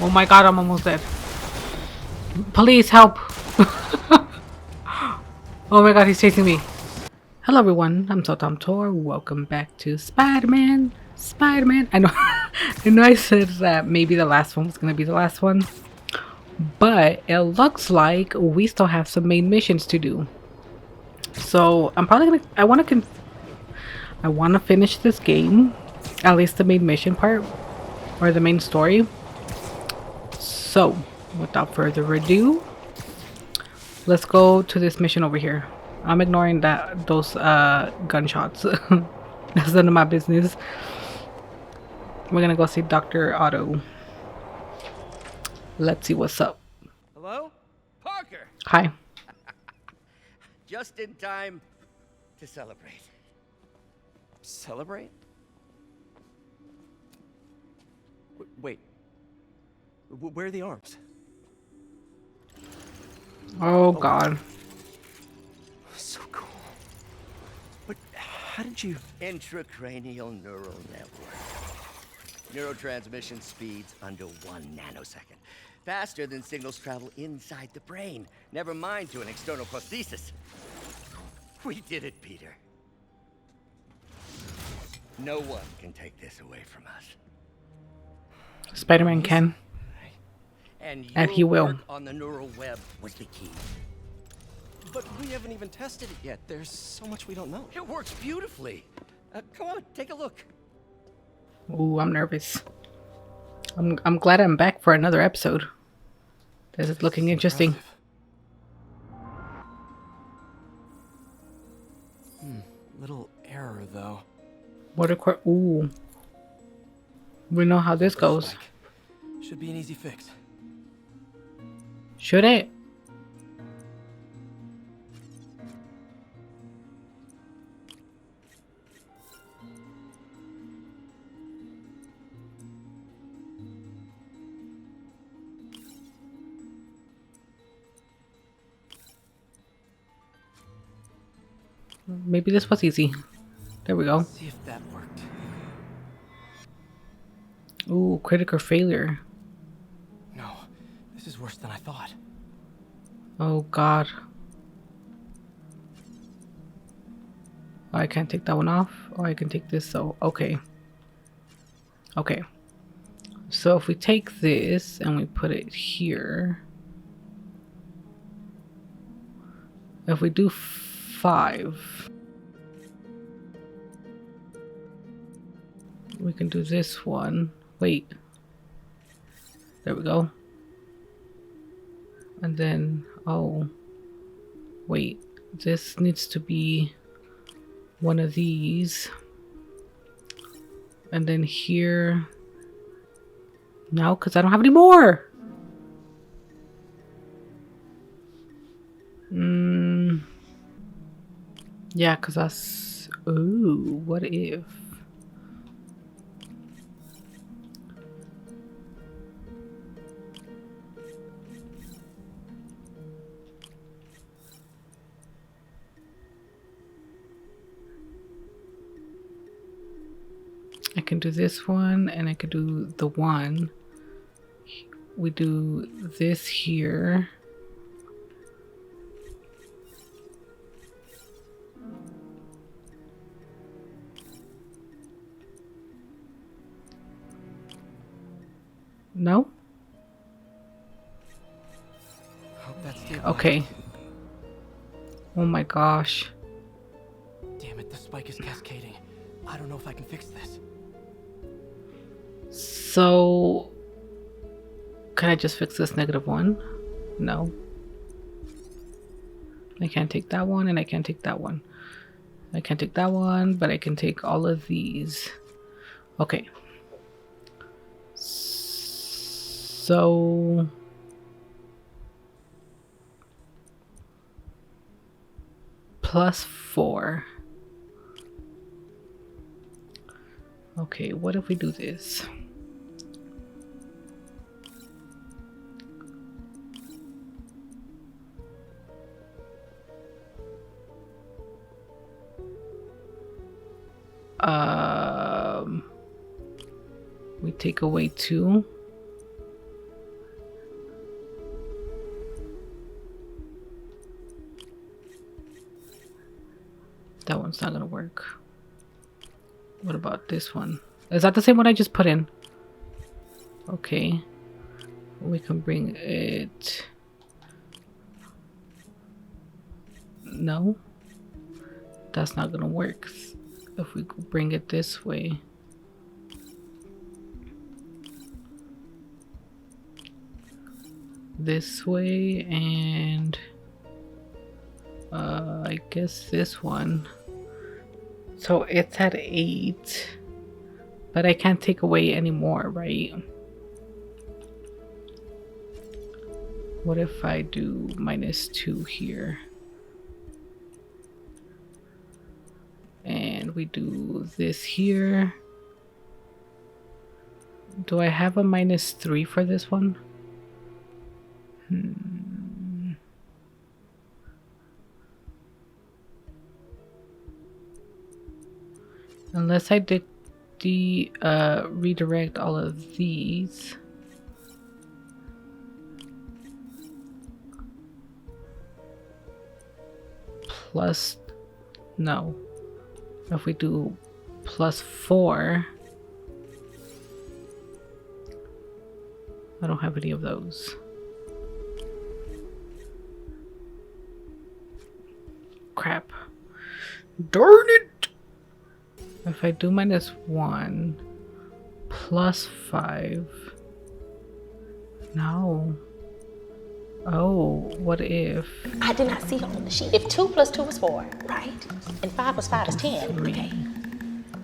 Oh my god, I'm almost dead. Please help. Oh my god, he's chasing me. Hello everyone, I'm Tom Tor. Welcome back to Spider-Man. Spider-Man. I know I know I said that maybe the last one was gonna be the last one. But it looks like we still have some main missions to do. So I'm probably gonna I wanna finish this game. At least the main mission part. Or the main story. So without further ado, let's go to this mission over here. I'm ignoring those gunshots. That's none of my business. We're gonna go see Dr. Otto. Let's see what's up. Hello? Parker! Hi. Just in time to celebrate. Celebrate? Wait. Where are the arms? Oh god. So cool. But how did you... Intracranial neural network. Neurotransmission speeds under 1 nanosecond. Faster than signals travel inside the brain. Never mind to an external prosthesis. We did it, Peter. No one can take this away from us. Spider-Man can. And he will. Work on the neural web was the key. But we haven't even tested it yet. There's so much we don't know. It works beautifully. Come on, take a look. Ooh, I'm nervous. I'm glad I'm back for another episode. This is looking interesting. Little error, though. Ooh. We know how this goes. Should be an easy fix. Should it? Maybe this was easy. There we go. Let's see if that worked. Ooh, critical failure. No, this is worse than I thought. Oh god. Oh, I can't take that one off. Oh, I can take this, so okay. Okay. So if we take this and we put it here. If we do 5. We can do this one. Wait. There we go. And then, oh. Wait. This needs to be one of these. And then here. No, because I don't have any more. Yeah, because that's... Ooh, what if... I can do this one, and I could do the one. We do this here. No? Hope that's the Okay. Oh my gosh. Damn it, the spike is cascading. I don't know if I can fix this. So, can I just fix this -1? No. I can't take that one, and I can't take that one. I can't take that one, but I can take all of these. Okay. So... +4. Okay, what if we do this? We take away 2. That one's not gonna work. What about this one? Is that the same one I just put in? Okay. We can bring it... No. That's not gonna work. If we bring it this way. This way and... I guess this one. So it's at 8. But I can't take away any more, right? What if I do -2 here? And we do this here. Do I have a -3 for this one? Unless I did the redirect all of these. Plus, no. If we do +4, I don't have any of those. Crap. Darn it! If I do -1, +5. No. Oh, what if? I did not see it on the sheet. If 2 + 2 is 4, right? And 5 + 5 is 10. Okay.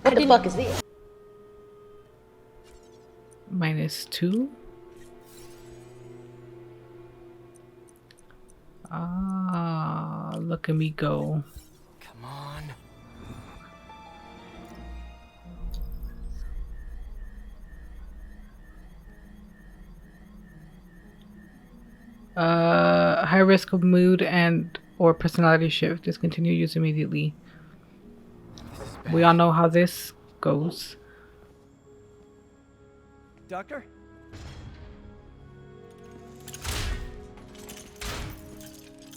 What the fuck is this? -2? Ah, look at me go. Come on. High risk of mood and or personality shift. Discontinue use immediately. We all know how this goes. Doctor?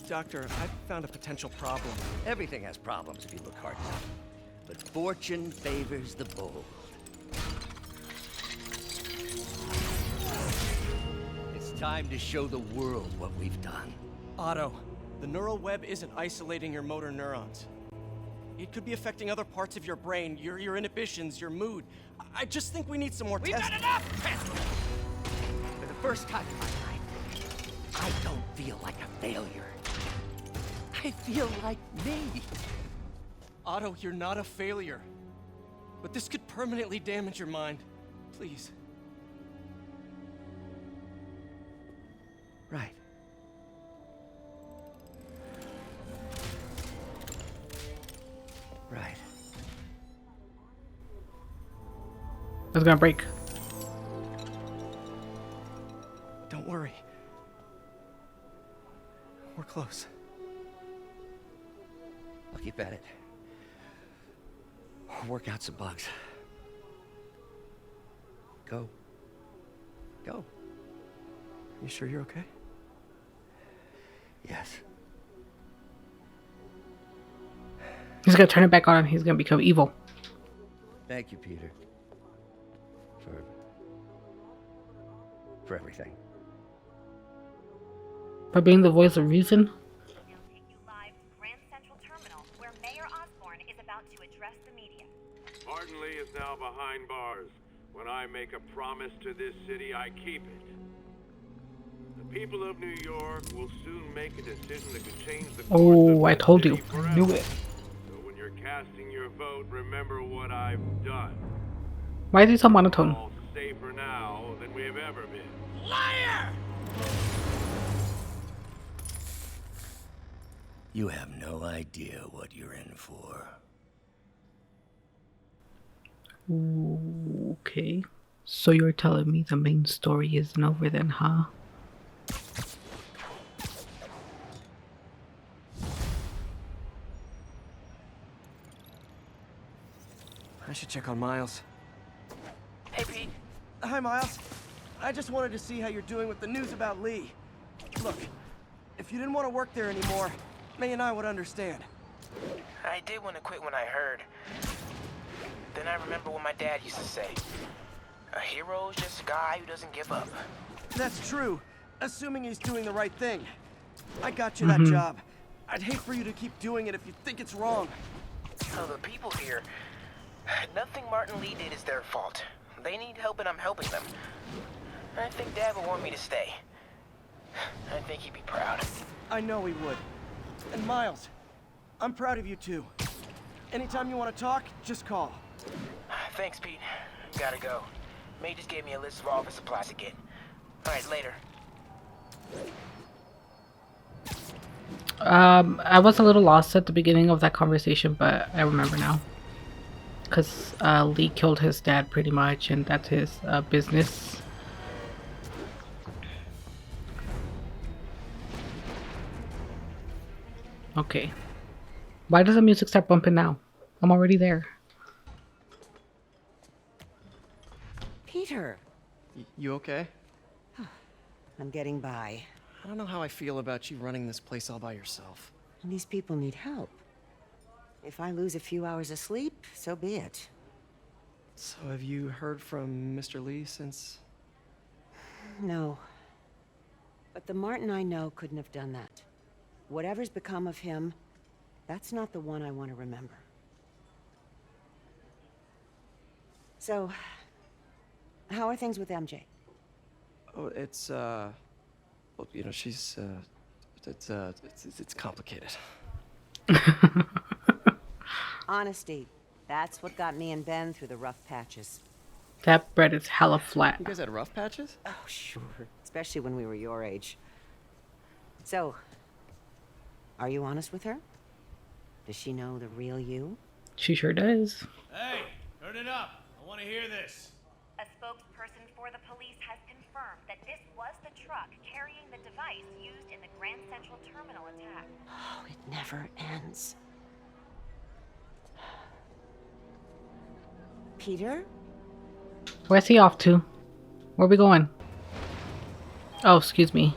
Doctor, I found a potential problem. Everything has problems if you look hard enough. But fortune favors the bold. It's time to show the world what we've done. Otto, the neural web isn't isolating your motor neurons. It could be affecting other parts of your brain, your inhibitions, your mood. I just think we need some more We've tests. got enough! For the first time in my life, I don't feel like a failure. I feel like me. Otto, you're not a failure. But this could permanently damage your mind. Please. Right. Right. It's gonna break. Don't worry. We're close. I'll keep at it. Work out some bugs. Go. Go. You sure you're okay? Yes. He's gonna turn it back on and he's gonna become evil. Thank you, Peter. For everything. For being the voice of reason. Now take you live to Grand Central Terminal, where Mayor Osborne is about to address the media. Martin Lee is now behind bars. When I make a promise to this city, I keep it. The people of New York will soon make a decision that could change the course Oh, of I this told city you. I forever. knew it. So when you're casting your vote, remember what I've done. Why is he so monotone? All safer now than we have ever been. Liar! You have no idea what you're in for. Okay. So you're telling me the main story isn't over then, huh? I should check on Miles. Hey, Pete. Hi, Miles. I just wanted to see how you're doing with the news about Lee. Look, if you didn't want to work there anymore, May and I would understand. I did want to quit when I heard. Then I remember what my dad used to say. A hero's just a guy who doesn't give up. That's true, assuming he's doing the right thing. I got you that job. I'd hate for you to keep doing it if you think it's wrong. So the people here, nothing Martin Lee did is their fault. They need help and I'm helping them. I think Dad would want me to stay. I think he'd be proud. I know he would. And Miles, I'm proud of you too. Anytime you want to talk, just call. Thanks, Pete. Gotta go. May just gave me a list of all the supplies to get. Alright, later. I was a little lost at the beginning of that conversation, but I remember now. Because Lee killed his dad pretty much, and that's his business. Okay. Why does the music start bumping now? I'm already there. Peter, You okay? I'm getting by. I don't know how I feel about you running this place all by yourself. And these people need help. If I lose a few hours of sleep, so be it. So have you heard from Mr. Lee since? No. But the Martin I know couldn't have done that. Whatever's become of him, that's not the one I want to remember. So, how are things with MJ? Oh, it's well, you know, she's it's complicated. Honesty. That's what got me and Ben through the rough patches. That bread is hella flat. You guys had rough patches? Oh, sure. Especially when we were your age. So, are you honest with her? Does she know the real you? She sure does. Hey, turn it up. I want to hear this. A spokesperson for the police has confirmed that this was the truck carrying the device used in the Grand Central Terminal attack. Oh, it never ends. Peter? Where's he off to? Where we going? Oh, excuse me.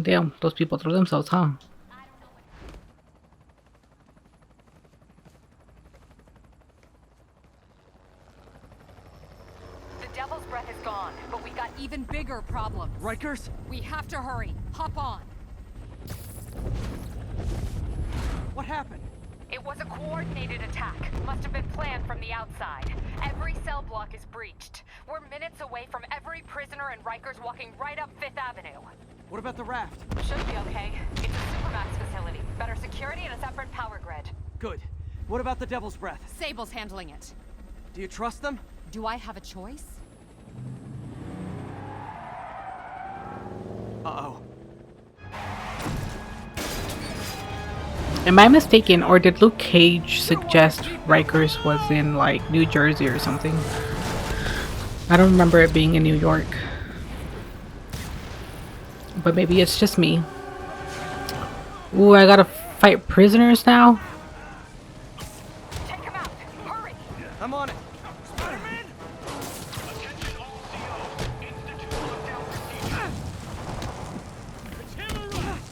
Damn, those people threw themselves, huh? The Devil's Breath is gone, but we got even bigger problems. Rikers? We have to hurry. Hop on. What happened? It was a coordinated attack. Must have been planned from the outside. Every cell block is breached. We're minutes away from every prisoner and Rikers walking right up Fifth Avenue. What about the raft? Should be okay. It's a Supermax facility. Better security and a separate power grid. Good. What about the Devil's Breath? Sable's handling it. Do you trust them? Do I have a choice? Uh-oh. Am I mistaken, or did Luke Cage suggest Rikers was in, like, New Jersey or something? I don't remember it being in New York. But maybe it's just me. Ooh, I gotta fight prisoners now? Take him out! Hurry! I'm on it. Spider-Man! Attention all CO. Institute lockdown procedure. It's him or us.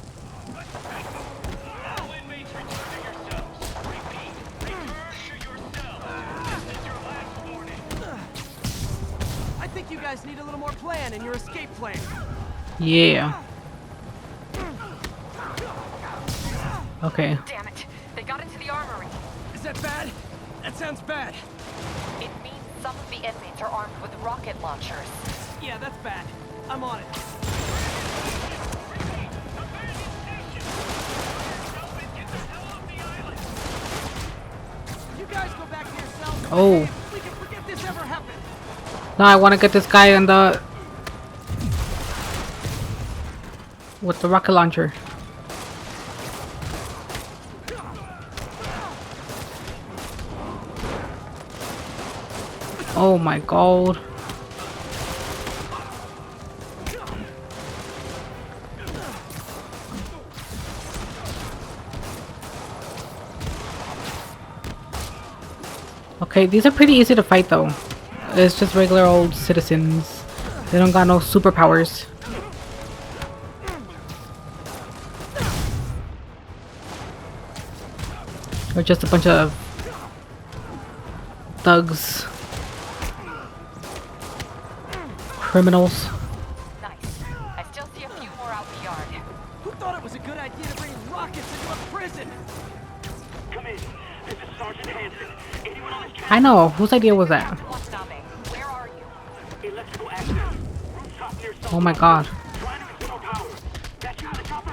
All inmates return to your cells. Repeat, return to your cells. This is your last warning. I think you guys need a little more plan in your escape plan. Yeah. Okay. Damn it! They got into the armory. Is that bad? That sounds bad. It means some of the inmates are armed with rocket launchers. Yeah, that's bad. I'm on it. Repeat, abandon station. Help and get the hell off the island. You guys go back to your cells. Oh. We can forget this ever happened. No, I want to get this guy in the... with the rocket launcher. Oh my god. Okay, these are pretty easy to fight though. It's just regular old citizens. They don't got no superpowers. Or just a bunch of thugs. Criminals. Nice. I still see a few more out in the yard. Who thought it was a good idea to bring rockets into a prison? Come in. This is Sergeant Hanson. Anyone on this I know. Whose idea was that? Watanabe, where are you? electrical accident? Rooftop near Oh my god. Trying to restore power. That's you in the chopper?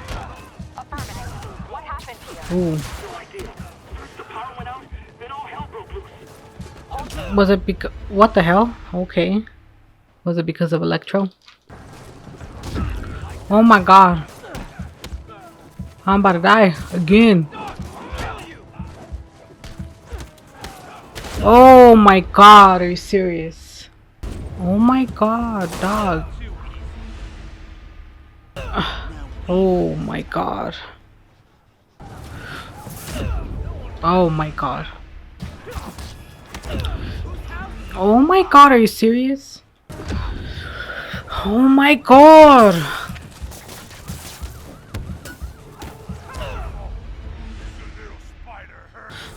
Affirmative. What happened here? Ooh. No idea. First the power went out, then all hell broke loose. Was it because... What the hell? Okay. Was it because of Electro? Oh my god. I'm about to die. Again. Oh my god. Are you serious? Oh my god, dog. Oh my god. Oh my god. Oh my god, are you serious? Oh my god!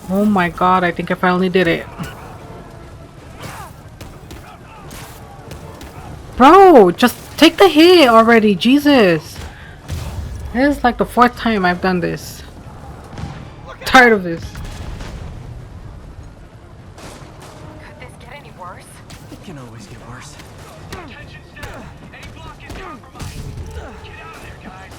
Oh my god, I think I finally did it. Bro, just take the hit already, Jesus! This is like the 4th time I've done this. Tired of this. Could this get any worse? It can always get worse. Attention staff. A block is compromised. Get out of there, guys.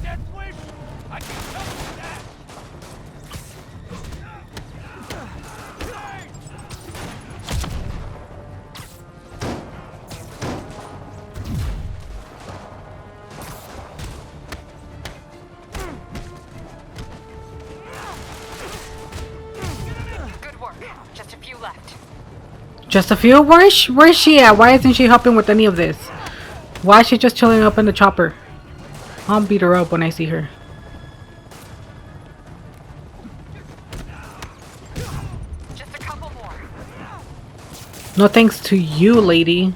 Dead switch. I can tell you that. Good work. Just a few left. Just a few? Where's she at? Why isn't she helping with any of this? Why is she just chilling up in the chopper? I'll beat her up when I see her. Just a couple more. No thanks to you, lady.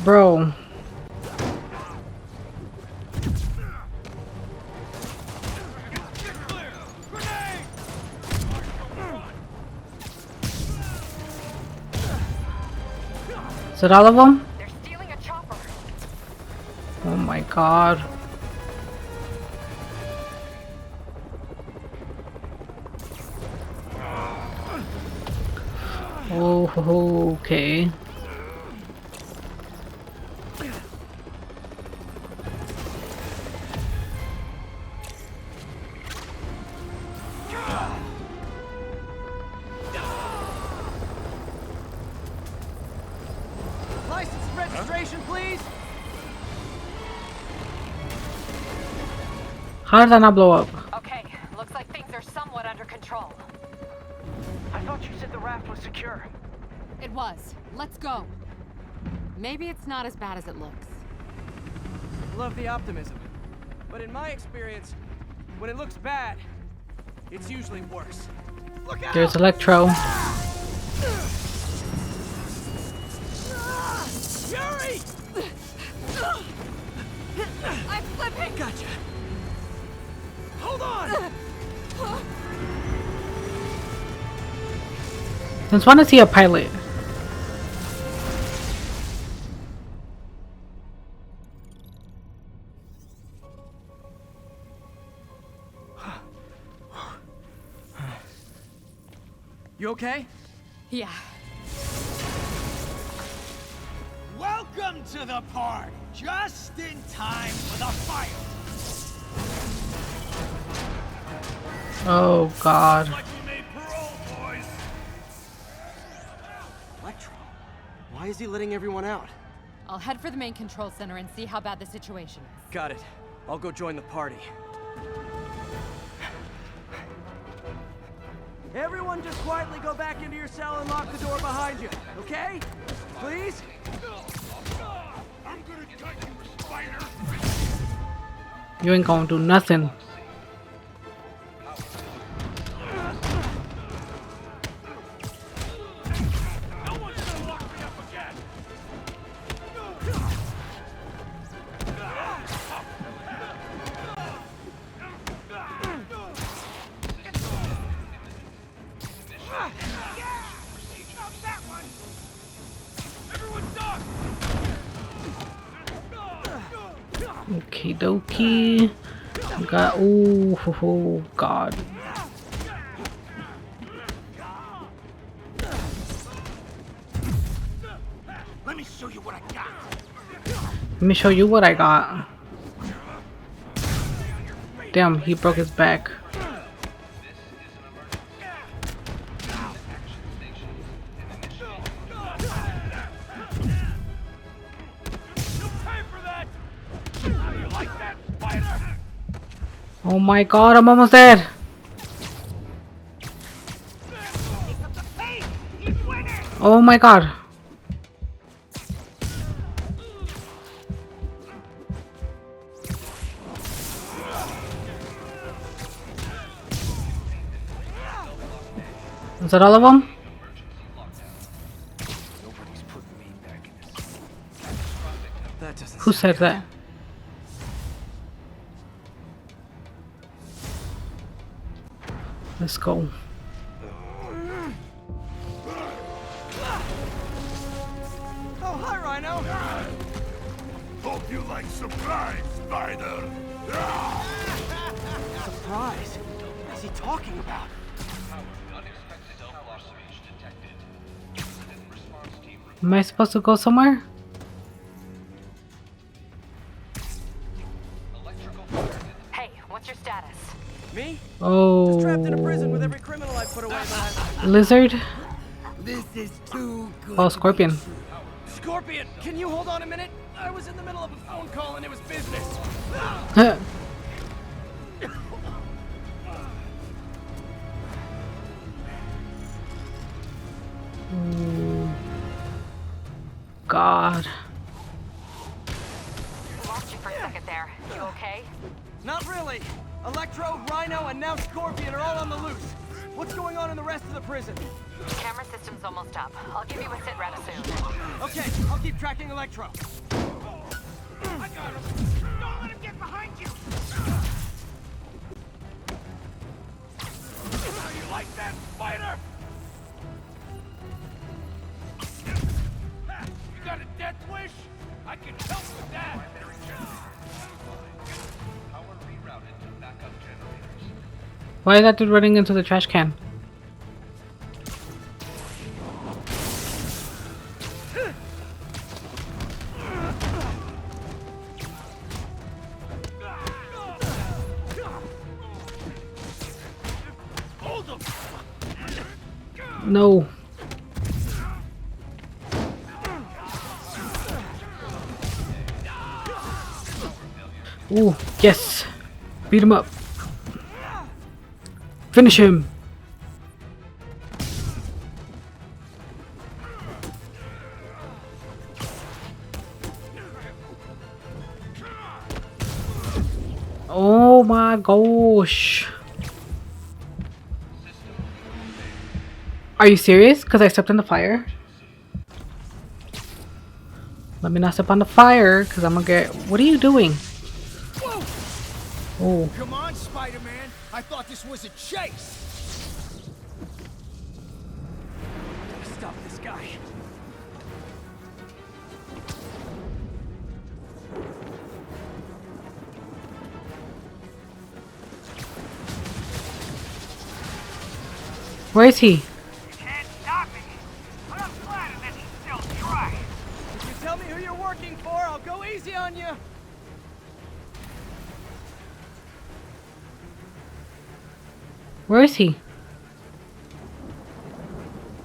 Bro. Is it all of them? They're stealing a chopper. Oh my god. Oh, okay. License and registration, please. How did that not blow up? Okay, looks like things are somewhat under control. I thought you said the raft was secure. It was. Let's go. Maybe it's not as bad as it looks. Love the optimism. But in my experience, when it looks bad, it's usually worse. Look out! There's Electro. Yuri! I'm flipping! Gotcha. Hold on! Just want to see a pilot. You okay? Yeah. Welcome to the party. Just in time for the fire. Oh god. Like we made parole, boys. Why is he letting everyone out? I'll head for the main control center and see how bad the situation is. Got it. I'll go join the party. Everyone just quietly go back into your cell and lock the door behind you, okay? Please? I'm gonna cut you, spider! You ain't gonna do nothing. No one's gonna lock me up again! Okie dokie. Got oh god. Let me show you what I got. Let me show you what I got. Damn, he broke his back. Oh my god, I'm almost dead. Oh my god. Is that all of them? Who said that? Let's go. Oh, hi, Rhino. Hope you like surprise, Spider. Surprise? What is he talking about? Am I supposed to go somewhere? Hey, what's your status? Me? Oh. Just trapped in a prison with every criminal I put away last. Lizard? This is too good. Oh, Scorpion. Scorpion, can you hold on a minute? I was in the middle of a phone call and it was business. God. Lost you for a second there. You okay? Not really. Electro, Rhino, and now Scorpion are all on the loose. What's going on in the rest of the prison? Camera system's almost up. I'll give you a sit rep soon. Okay, I'll keep tracking Electro. I got him! Don't let him get behind you! How you like that, Spider? You got a death wish? I can help with that! Why is that dude running into the trash can? No. Ooh, yes. Beat him up. Finish him. Oh my gosh. Are you serious? Because I stepped in the fire? Let me not step on the fire, because I'm gonna get... What are you doing? Oh. Come on, Spider-Man. I thought this was a chase. Stop this guy. Where is he? Can't stop me! But I'm glad that you still try! If you tell me who you're working for, I'll go easy on you. Where is he?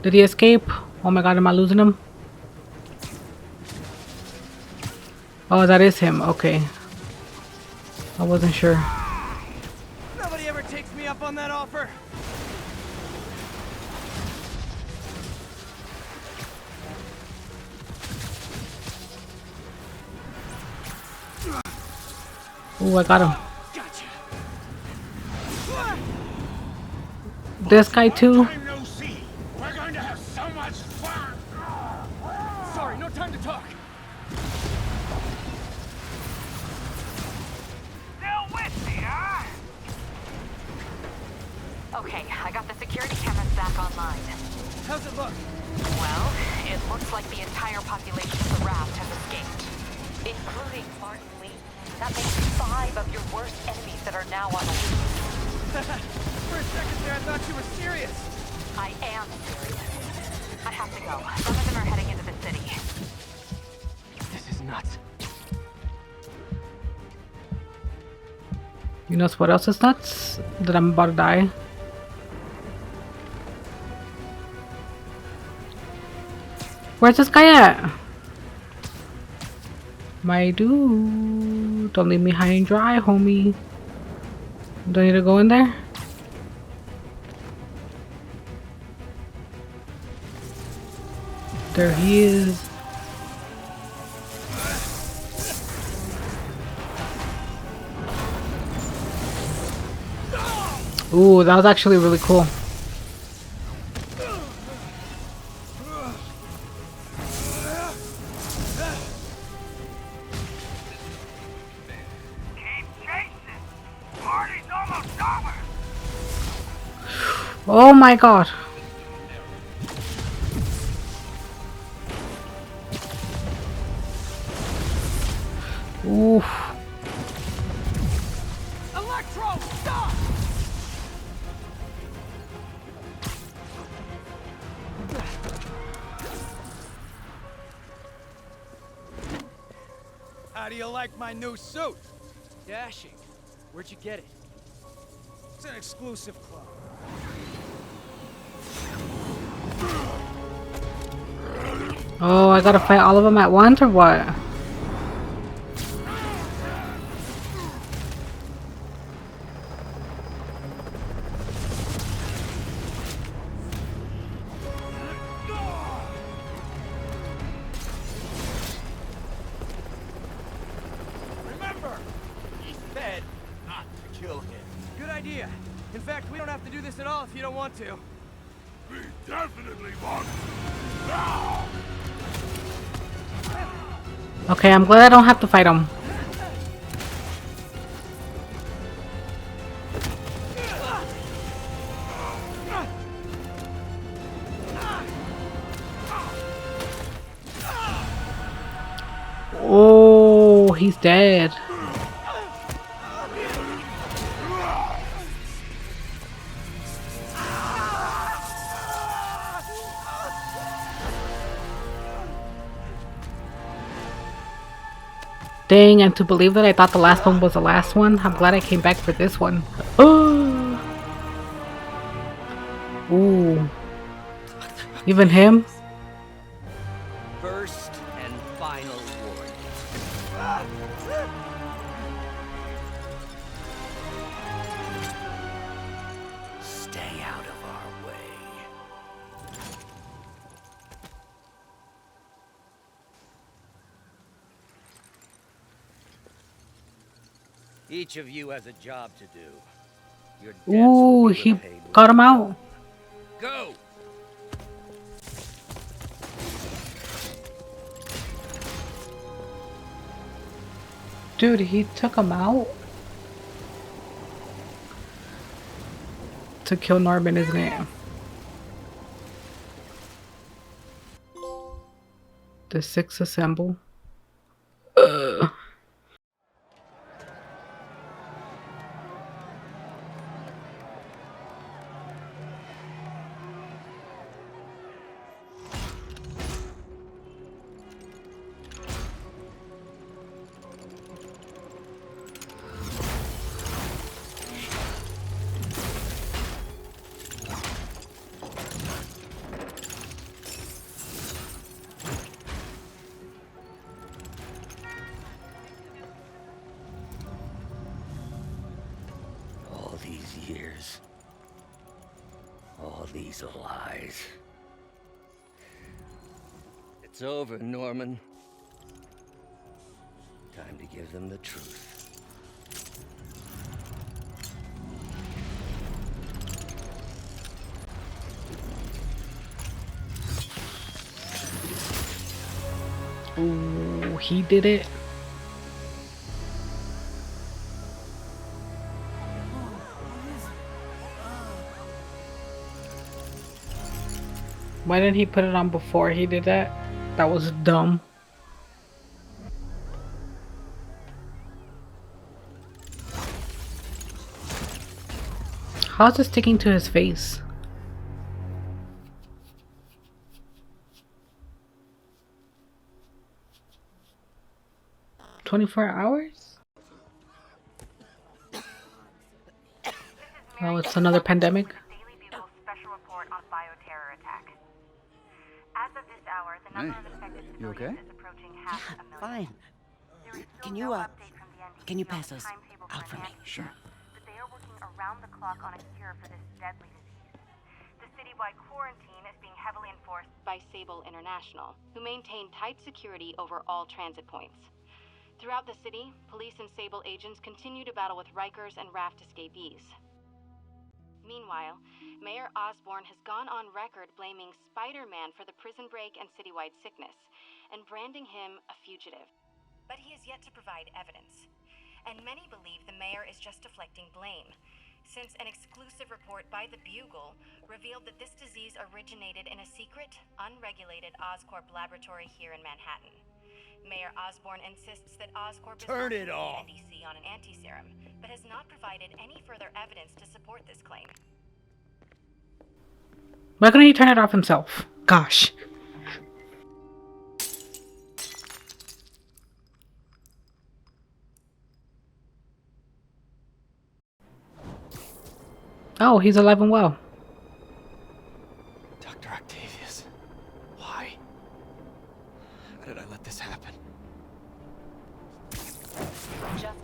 Did he escape? Oh my god, am I losing him? Oh, that is him. Okay. I wasn't sure. Nobody ever takes me up on that offer. Ooh, I got him. Gotcha. This guy too. No see. We're going to have so much fun. Sorry, no time to talk. Still with me, huh? Okay, I got the security cameras back online. How's it look? Well, it looks like the entire population of the raft has escaped, including Martin Lee. That makes 5 of your worst enemies that are now on the loose. For a second there, I thought you were serious. I am serious. I have to go. Some of them are heading into the city. This is nuts. You know what else is nuts? That I'm about to die. Where's this guy at? My dude. Don't leave me high and dry, homie. Do I need to go in there? There he is. Ooh, that was actually really cool. Oh my god. Oof. Electro, stop! How do you like my new suit? Dashing. Where'd you get it? It's an exclusive club. Oh, I gotta fight all of them at once or what? Remember, he said not to kill him. Good idea. In fact, we don't have to do this at all if you don't want to. We definitely want now. Okay, I'm glad I don't have to fight him. Oh, he's dead. Dang, and to believe that I thought the last one was the last one, I'm glad I came back for this one. Oh. Ooh. Even him? First and final warning. Stay out of our way. Each of you has a job to do. Your debts will Ooh, be he repaid when got him you're out. done. Go! Dude, he took him out to kill Norman, isn't it? The 6 assemble. Ugh. years. All these lies. It's over, Norman. Time to give them the truth. Ooh, he did it. Why didn't he put it on before he did that? That was dumb. How's it sticking to his face? $24 hours? Oh, it's another pandemic. Daily Bugle special report on bioterror attack. As of this hour, the number of infected civilians is approaching half a million. Fine. There is still Can no you, update from the NTC can you on pass the those timetable out for me? enhanced Sure. but they are working around the clock on a cure for this deadly disease. The citywide quarantine is being heavily enforced by Sable International, who maintain tight security over all transit points. Throughout the city, police and Sable agents continue to battle with Rikers and Raft escapees. Meanwhile, Mayor Osborn has gone on record blaming Spider-Man for the prison break and citywide sickness, and branding him a fugitive. But he has yet to provide evidence, and many believe the mayor is just deflecting blame, since an exclusive report by the Bugle revealed that this disease originated in a secret, unregulated Oscorp laboratory here in Manhattan. Mayor Osborn insists that Oscorp is working with the NDC on an anti-serum, but has not provided any further evidence to support this claim. Why couldn't he turn it off himself? Gosh. Oh, he's alive and well. Dr. Octavius, why? How did I let this happen?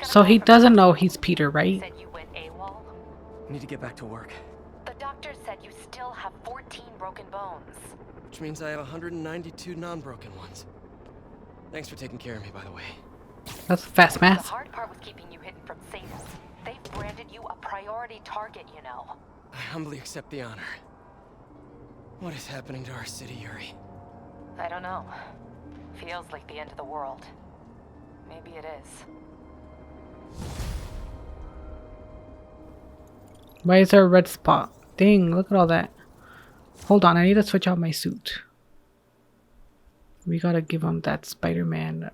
So he doesn't know he's Peter, right? Said you went AWOL? I need to get back to work. The doctor said you still have 14 broken bones. Which means I have 192 non-broken ones. Thanks for taking care of me, by the way. That's fast The math. hard part was keeping you hidden from Satan. They've branded you a priority target, you know. I humbly accept the honor. What is happening to our city, Yuri? I don't know. Feels like the end of the world. Maybe it is. Why is there a red spot? Dang, look at all that. Hold on, I need to switch out my suit. We gotta give him that Spider-Man,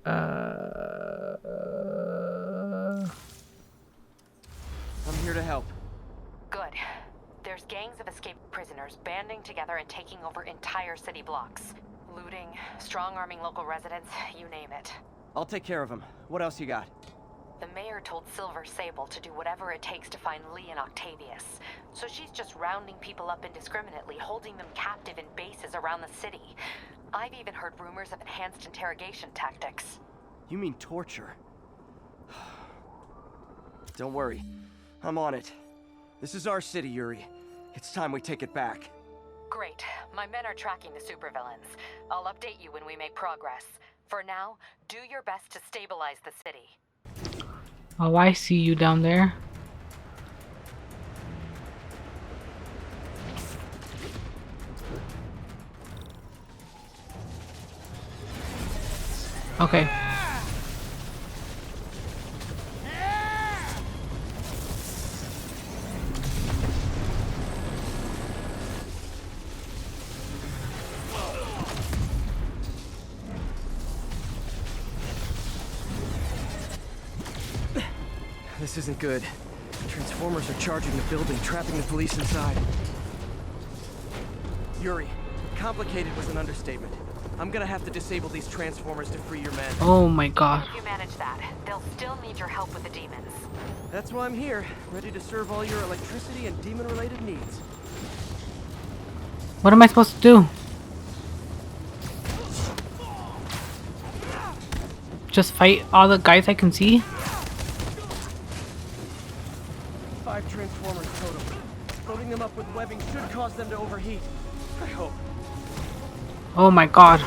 I'm here to help. Good. There's gangs of escaped prisoners banding together and taking over entire city blocks. Looting, strong-arming local residents, you name it. I'll take care of them. What else you got? The mayor told Silver Sable to do whatever it takes to find Lee and Octavius. So she's just rounding people up indiscriminately, holding them captive in bases around the city. I've even heard rumors of enhanced interrogation tactics. You mean torture? Don't worry. I'm on it. This is our city, Yuri. It's time we take it back. Great. My men are tracking the supervillains. I'll update you when we make progress. For now, do your best to stabilize the city. oh, I see you down there. Okay. This isn't good. Transformers are charging the building, trapping the police inside. Yuri, complicated was an understatement. I'm gonna have to disable these transformers to free your men. Oh my god. If you manage that, they'll still need your help with the demons. That's why I'm here, ready to serve all your electricity and demon-related needs. What am I supposed to do? Just fight all the guys I can see? 5 transformers totem. Loading them up with webbing should cause them to overheat. I hope. Oh my god.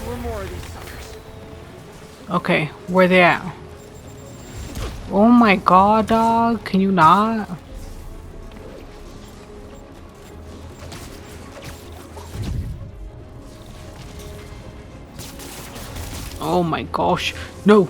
4 more of these suckers. Okay, where they at? Oh my god, dog. Can you not? Oh my gosh. No.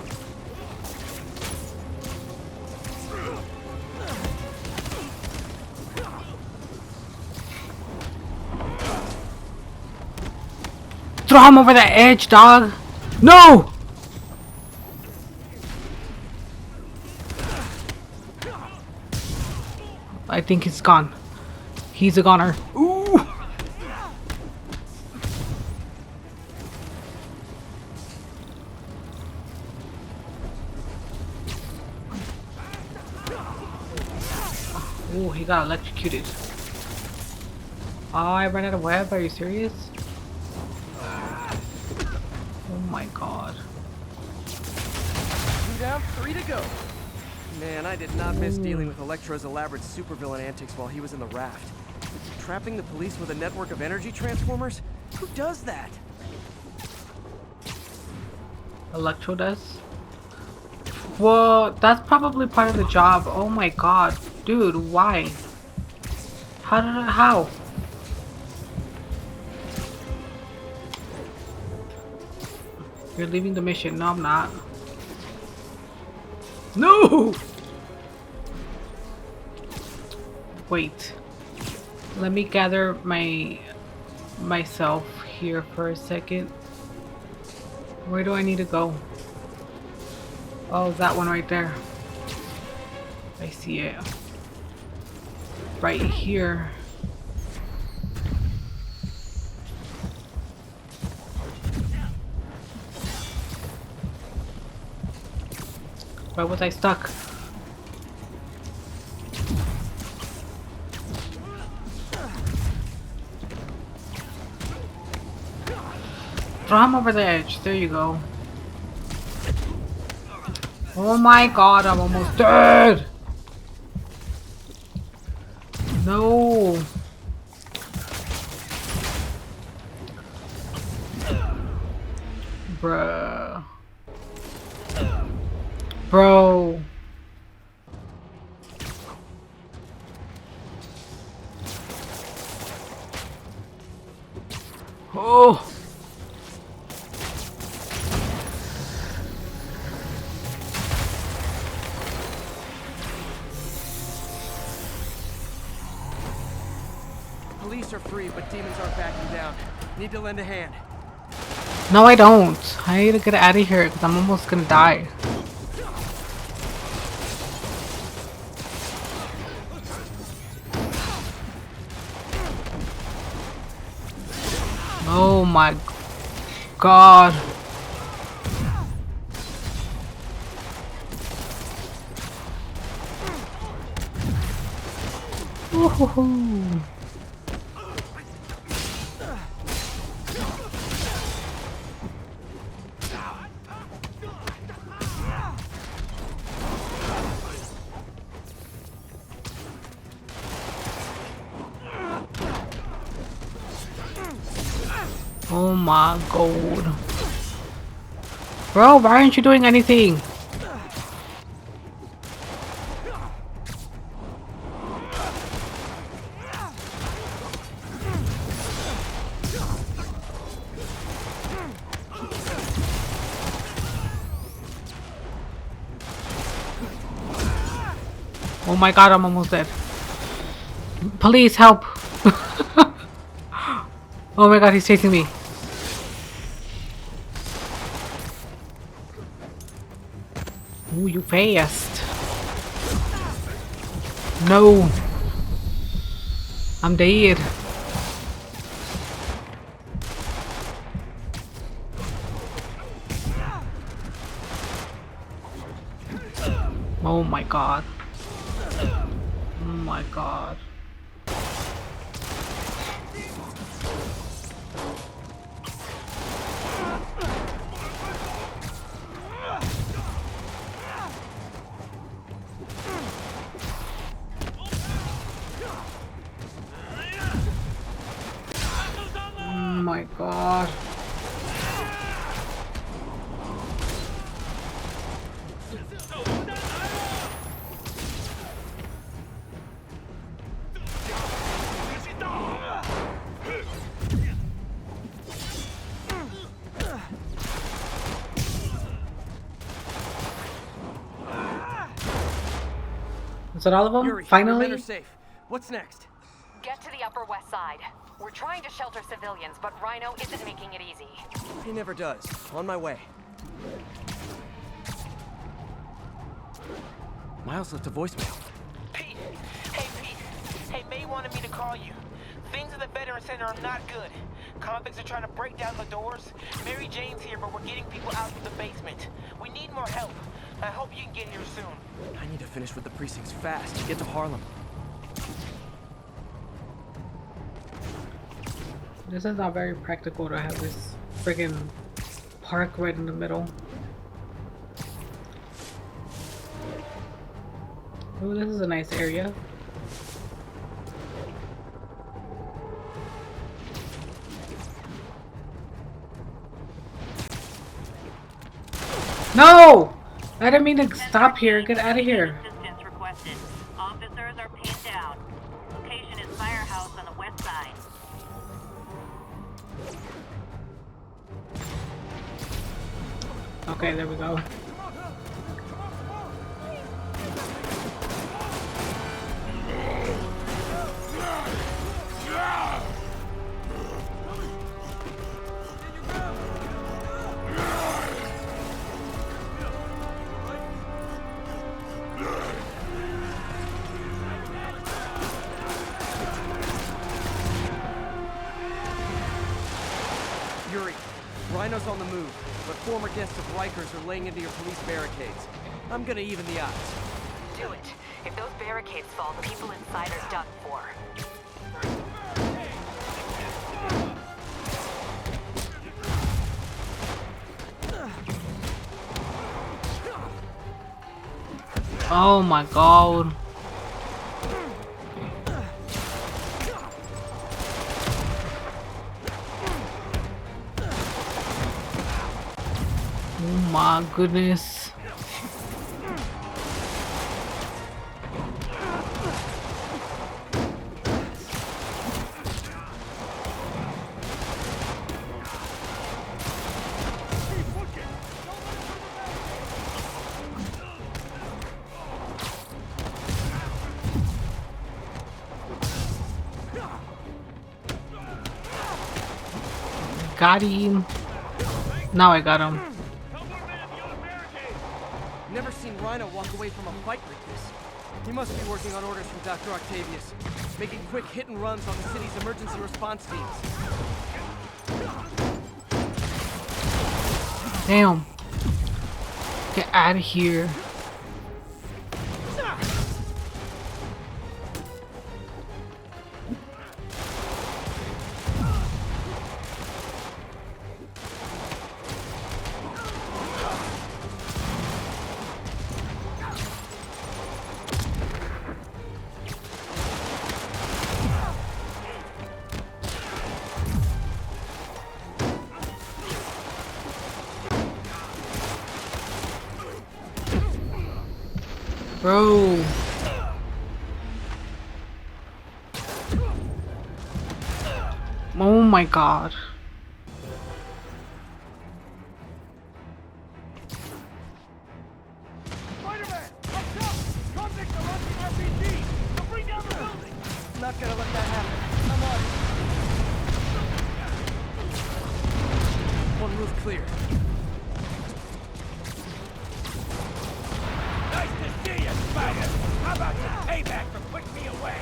Throw him over the edge, dog. No! I think he's gone. He's a goner. Ooh! Ooh, he got electrocuted. Oh, I ran out of web. Are you serious? Oh my god. 2 down, 3 to go. Man, I did not miss dealing with Electro's elaborate supervillain antics while he was in the raft. Trapping the police with a network of energy transformers? Who does that? Electro does? Well, that's probably part of the job. Oh my god. Dude, why? How? You're leaving the mission. No, I'm not. No! Wait. Let me gather myself here for a second. Where do I need to go? Oh, that one right there. I see it. Right here. Why was I stuck? Throw him over the edge. There you go. Oh my god, I'm almost dead! No! Bruh. Bro. Oh! Police are free, but demons aren't backing down. Need to lend a hand. No, I don't. I need to get out of here because I'm almost gonna die. Oh my god. Woohoo. Oh my god. Bro, why aren't you doing anything? Oh my god, I'm almost dead. Please help. Oh my god, he's chasing me. Ooh, you fast. No. I'm dead. Oh my god. Oh my god. Is that all of them? Yuri, Finally? men are safe. What's next? Get to the Upper West Side. We're trying to shelter civilians, but Rhino isn't making it easy. He never does. On my way. Miles left a voicemail. Pete! Hey, Pete! Hey, May wanted me to call you. Things at the Veteran Center are not good. Convicts are trying to break down the doors. Mary Jane's here, but we're getting people out of the basement. We need more help. I hope you can get here soon. I need to finish with the precincts fast to get to Harlem. This is not very practical to have this friggin' park right in the middle. Oh, this is a nice area. No! I didn't mean to stop here. Get out of here. Assistance requested. Officers are pinned down. Location is Firehouse on the west side. Okay, there we go. Yuri, Rhino's on the move, but former guests of Rikers are laying into your police barricades. I'm gonna even the odds. Do it. If those barricades fall, the people inside are done for. Oh my god. Oh my goodness. Got him. Now I got him. Never seen Rhino walk away from a fight like this. He must be working on orders from Dr. Octavius, making quick hit and runs on the city's emergency response teams. Damn. Get out of here. Bro. Oh my god. Spider-Man! Up top! Convicts are launching RPGs! They'll bring down the building! Not gonna let that happen. I'm on it. One roof clear. Nice to see you, Spider! How about some payback for putting me away?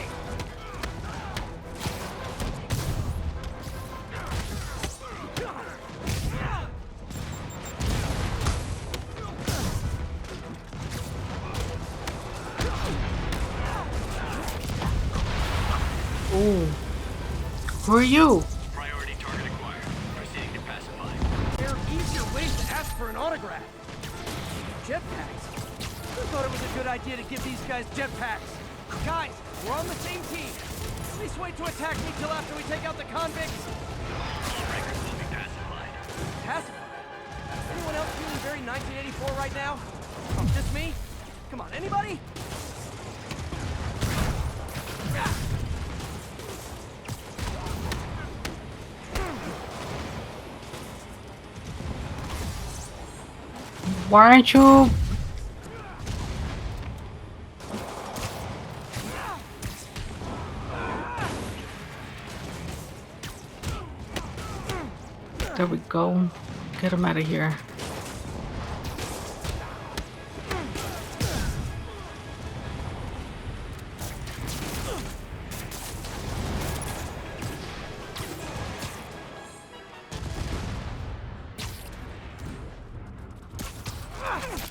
Ooh. Who are you? Priority target acquired. Proceeding to pacify. There are easier ways to ask for an autograph. Jetpacks? Who thought it was a good idea to give these guys jetpacks? Guys, we're on the same team. Please wait to attack me till after we take out the convicts. All records will be pacified. Pacified? Anyone else feeling very 1984 right now? Oh, just me? Come on, anybody? Why aren't you? There we go. Get him out of here.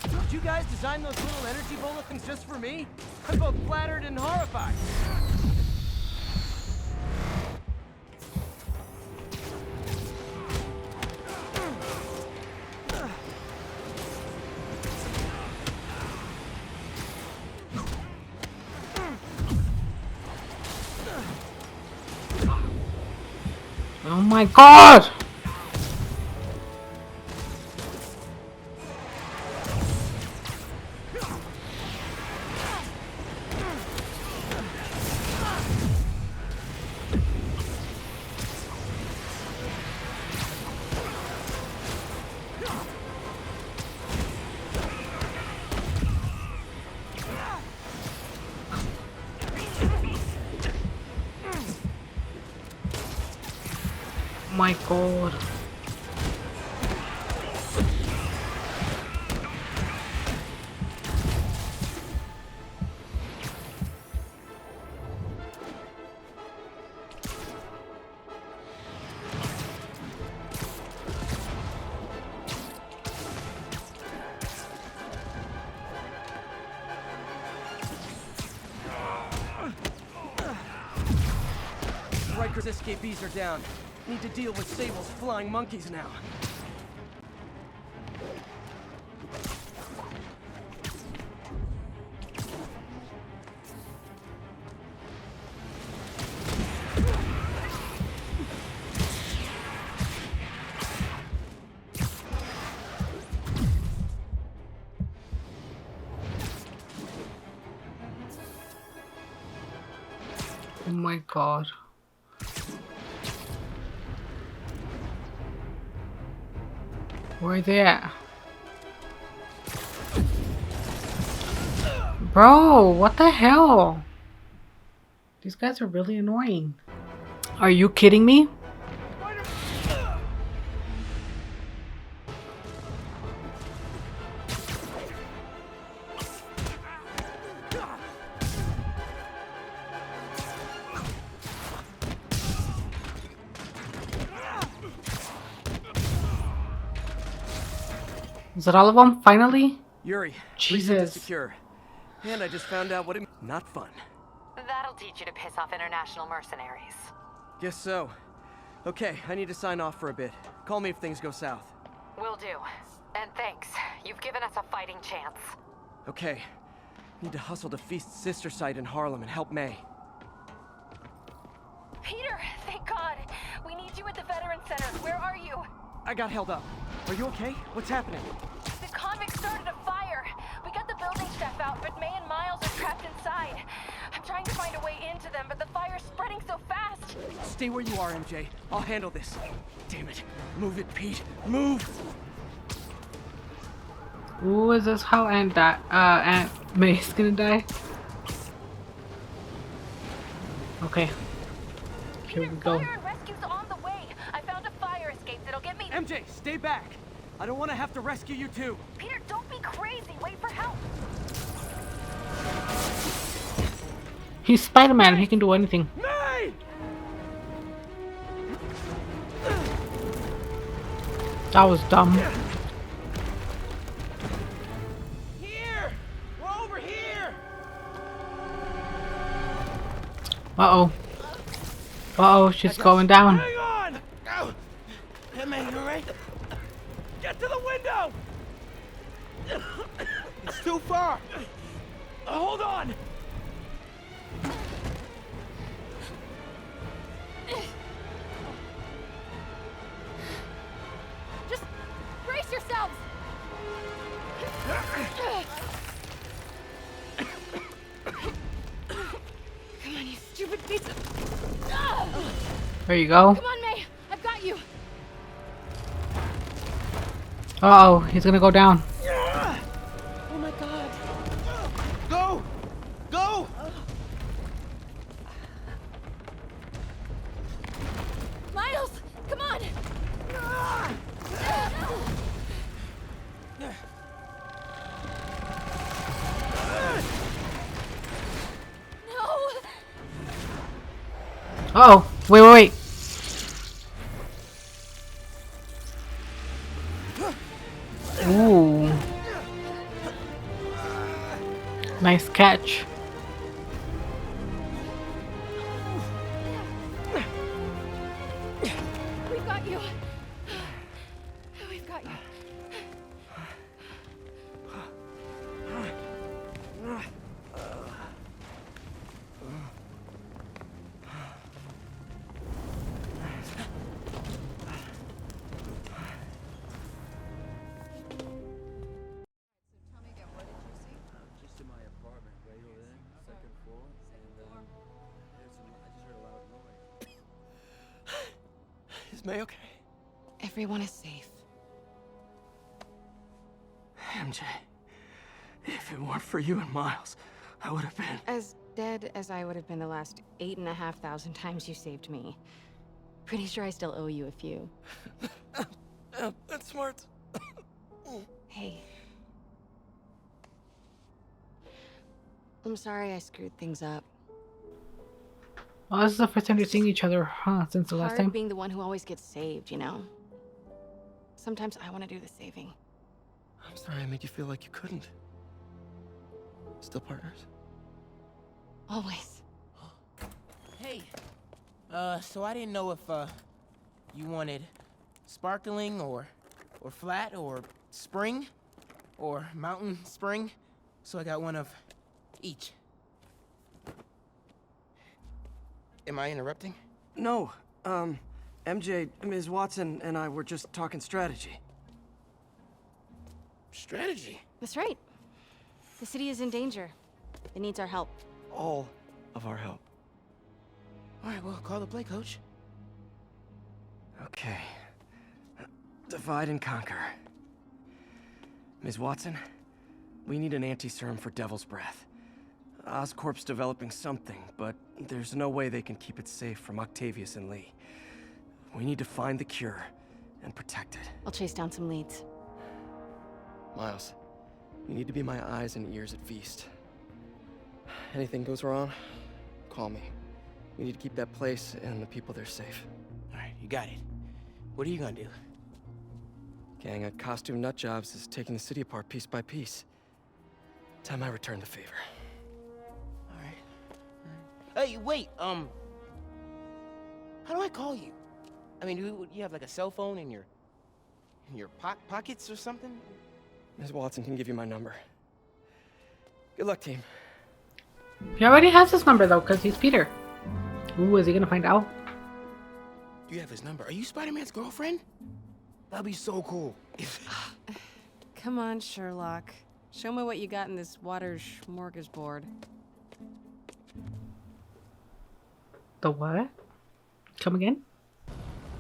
Did you guys design those little energy bulletins just for me? I'm both flattered and horrified. Oh my god! My god. Riker's escapees are down. Need to deal with Sable's flying monkeys now. Oh my god. Where are they at? Bro, what the hell? These guys are really annoying. Are you kidding me? Is it all of them, finally? Yuri, Jesus. secure. And I just found out what it... Not fun. That'll teach you to piss off international mercenaries. Guess so. Okay, I need to sign off for a bit. Call me if things go south. Will do. And thanks. You've given us a fighting chance. Okay. Need to hustle to Feast's sister site in Harlem and help May. Peter, thank God. We need you at the Veterans Center. Where are you? I got held up. Are you okay? What's happening? The convicts started a fire. We got the building staff out, but May and Miles are trapped inside. I'm trying to find a way into them, but the fire's spreading so fast. Stay where you are, MJ. I'll handle this. Damn it. Move it, Pete. Move! Ooh, is this how Aunt May's gonna die? Okay. Here we go. Fire and rescue's on the way. I found a fire escape that'll get me... MJ, stay back. I don't want to have to rescue you too. Peter, don't be crazy. Wait for help. He's Spider-Man. He can do anything. May! That was dumb. Here! We're over here! Uh-oh. Uh-oh, she's going down. Hang on! Ow! Hey, man, you alright? Get to the window! It's too far! Hold on! Just brace yourselves! Come on, you stupid piece of... There you go. Come on, May! I've got you! Uh-oh, he's gonna go down. Oh my god! Go! Go! Miles! Come on! Oh, wait. Ooh. Nice catch. We've got you. We've got you. Just in my apartment, right over there, second floor, and I just heard a loud noise. Is May okay? Everyone is safe. MJ, if it weren't for you and Miles, I would have been... As dead as I would have been the last 8,500 times you saved me. Pretty sure I still owe you a few. That's smart. Hey. I'm sorry I screwed things up. Well, this is the first time you're seeing each other, huh? Since the last Hard time. being the one who always gets saved, you know? Sometimes I want to do the saving. I'm sorry I made you feel like you couldn't. Still partners? Always. Hey, so I didn't know if, you wanted sparkling or flat or spring or mountain spring, so I got one of each. Am I interrupting? No, MJ, Ms. Watson, and I were just talking strategy. Strategy? That's right. The city is in danger. It needs our help. All of our help. All right, well, call the play, coach. Okay. Divide and conquer. Ms. Watson, we need an anti-serum for Devil's Breath. Oscorp's developing something, but there's no way they can keep it safe from Octavius and Lee. We need to find the cure and protect it. I'll chase down some leads. Miles, you need to be my eyes and ears at Feast. Anything goes wrong, call me. We need to keep that place and the people there safe. All right, you got it. What are you gonna do? Gang of costume nutjobs is taking the city apart piece by piece. Time I return the favor. All right. Hey, wait, how do I call you? I mean, do you have like a cell phone in your pockets or something? Ms. Watson can give you my number. Good luck, team. He already has his number though, because he's Peter. Ooh, is he gonna find out? Do you have his number? Are you Spider-Man's girlfriend? That'd be so cool. Come on, Sherlock. Show me what you got in this water smorgasbord. The what? Come again?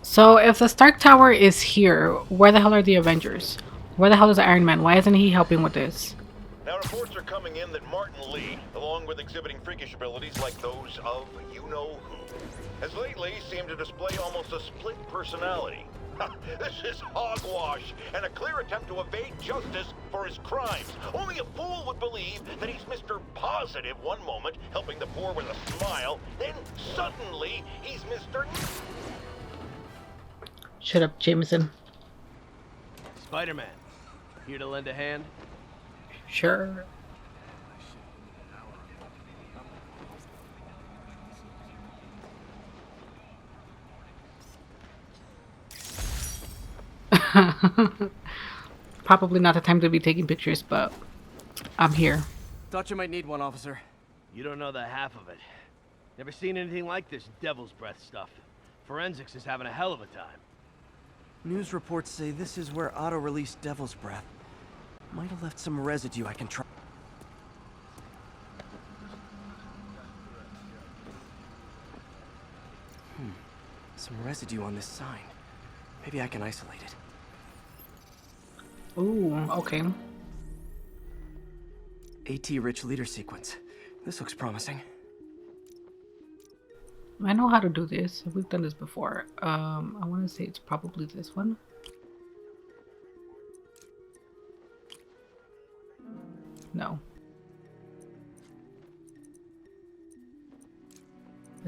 So if the Stark Tower is here, where the hell are the Avengers? Where the hell is Iron Man? Why isn't he helping with this? Now, reports are coming in that Martin Lee, along with exhibiting freakish abilities like those of you-know-who, has lately seemed to display almost a split personality. This is hogwash and a clear attempt to evade justice for his crimes. Only a fool would believe that he's Mr. Positive one moment, helping the poor with a smile, then suddenly he's Mr. Shut up, Jameson. Spider-Man, here to lend a hand? Sure. Probably not the time to be taking pictures, but I'm here. Thought you might need one, officer. You don't know the half of it. Never seen anything like this Devil's Breath stuff. Forensics is having a hell of a time. News reports say this is where Otto released Devil's Breath. Might have left some residue I can try. Some residue on this sign. Maybe I can isolate it. Ooh, okay. AT-rich leader sequence. This looks promising. I know how to do this. We've done this before. I want to say it's probably this one. No.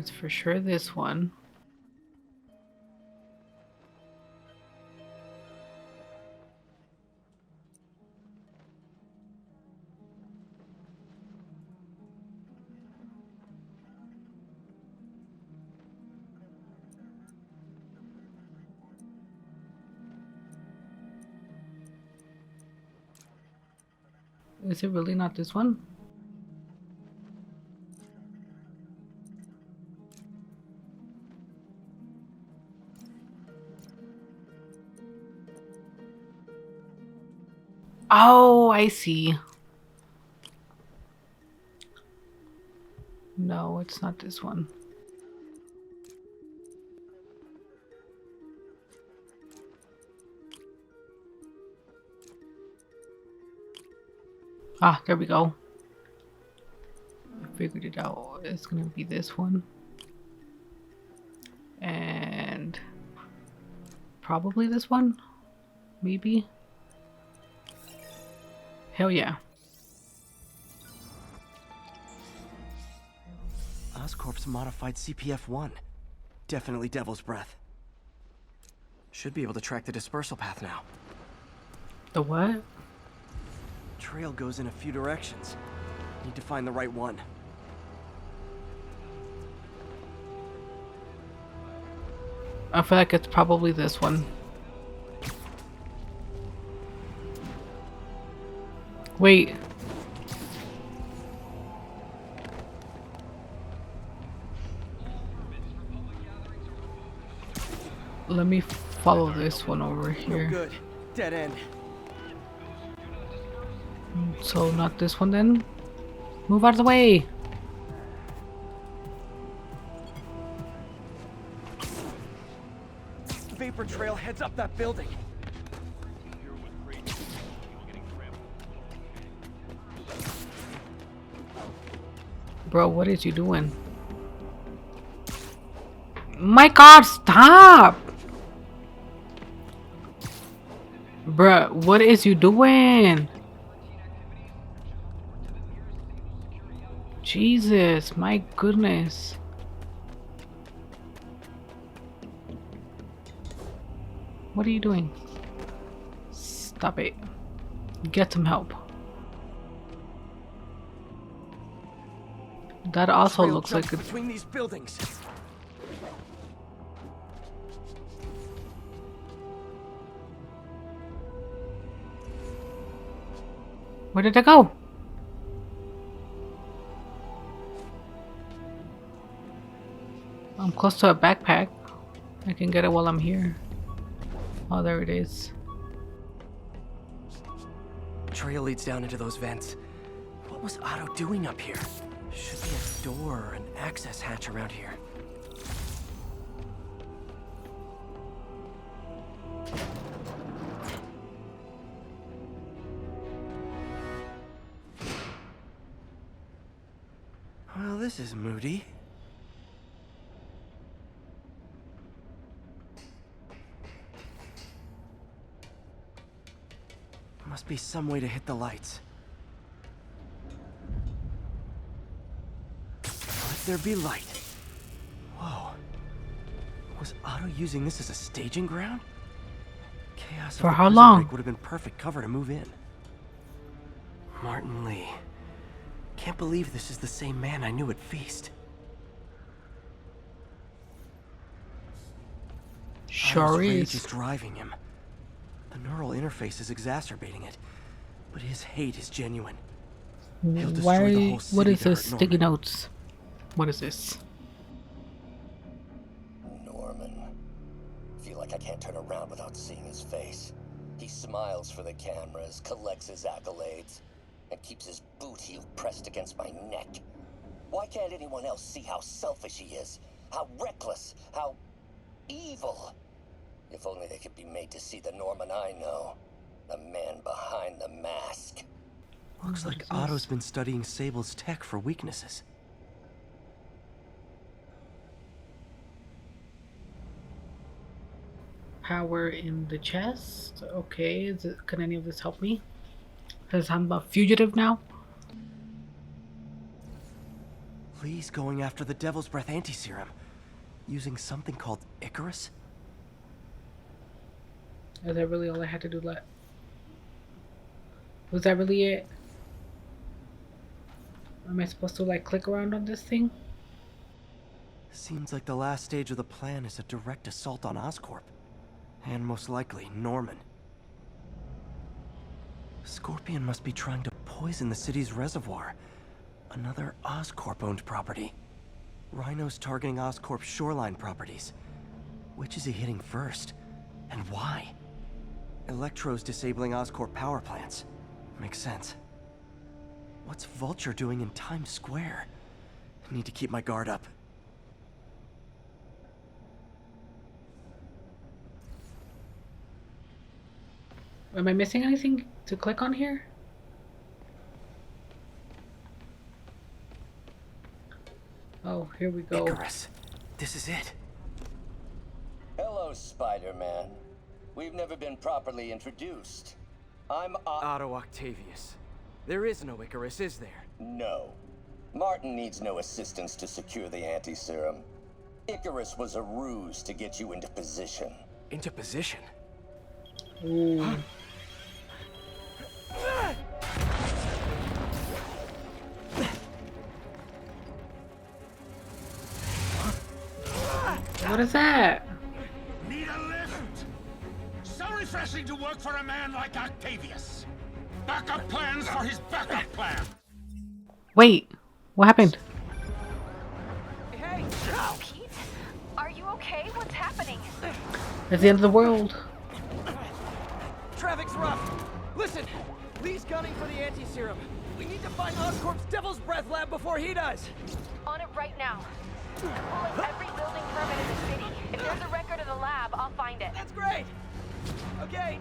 It's for sure this one. Is it really not this one? Oh, I see. No, it's not this one. Ah, there we go. I figured it out. It's gonna be this one. And probably this one. Maybe. Hell yeah. Oscorp's modified CPF-1. Definitely Devil's Breath. Should be able to track the dispersal path now. The what? Trail goes in a few directions. Need to find the right one. I feel like it's probably this one. Wait. Let me follow this one over here. No good. Dead end. So not this one then? Move out of the way! Vapor trail heads up that building. Bro, what is you doing? My god, stop! Bruh, what is you doing? Jesus, my goodness. What are you doing? Stop it. Get some help. That also Trail looks like jumps a... between these buildings. Where did it go? I'm close to a backpack. I can get it while I'm here. Oh, there it is. Trail leads down into those vents. What was Otto doing up here? Should be a door or an access hatch around here. Well, this is moody. Must be some way to hit the lights. Let there be light. Whoa. Was Otto using this as a staging ground? Chaos For of the how prison long? break would have been perfect cover to move in. Martin Lee. Can't believe this is the same man I knew at Feast. Sure Otto's rage is. is driving him. The neural interface is exacerbating it, but his hate is genuine. He'll destroy the whole city What is to this? hurt Sticky Norman. notes. What is this? Norman. Feel like I can't turn around without seeing his face. He smiles for the cameras, collects his accolades, and keeps his boot heel pressed against my neck. Why can't anyone else see how selfish he is? How reckless? How evil? If only they could be made to see the Norman I know. The man behind the mask. Looks like Otto's been studying Sable's tech for weaknesses. Power in the chest. Okay, can any of this help me? Because I'm a fugitive now. Lee's going after the Devil's Breath anti-serum, using something called Icarus? Is that really all I had to do left? Was that really it? Am I supposed to like click around on this thing? Seems like the last stage of the plan is a direct assault on Oscorp. And most likely, Norman. Scorpion must be trying to poison the city's reservoir. Another Oscorp-owned property. Rhino's targeting Oscorp's shoreline properties. Which is he hitting first? And why? Electro's disabling Oscorp power plants. Makes sense. What's Vulture doing in Times Square? I need to keep my guard up. Am I missing anything to click on here? Oh, here we go. Icarus. This is it. Hello, Spider-Man. We've never been properly introduced. I'm Otto Octavius. There is no Icarus, is there? No. Martin needs no assistance to secure the anti-serum. Icarus was a ruse to get you into position. Into position? Ooh. What is that? Need a lift? So refreshing to work for a man like Octavius. Backup plans for his backup plan. Wait, what happened? Hey, Pete, are you okay? What's happening? It's the end of the world. Traffic's rough. Listen, Lee's gunning for the anti-serum. We need to find Oscorp's Devil's Breath lab before he does. On it right now. I'm pulling every building permit in the city. If there's a record of the lab, I'll find it. That's great. Okay,